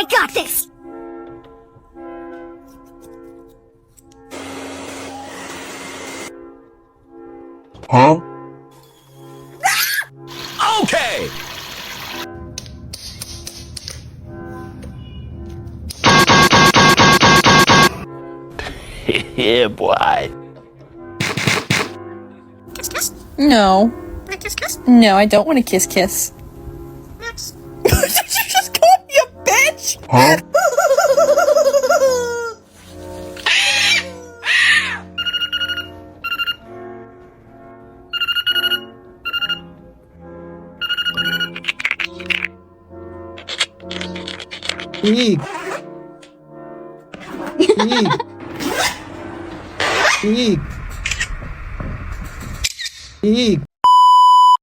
I got this! Huh? Okay! Yeah, boy. No. No, I don't want to kiss kiss. Did you just call me a bitch? Huh? Eek. Eek. Eek. Eek.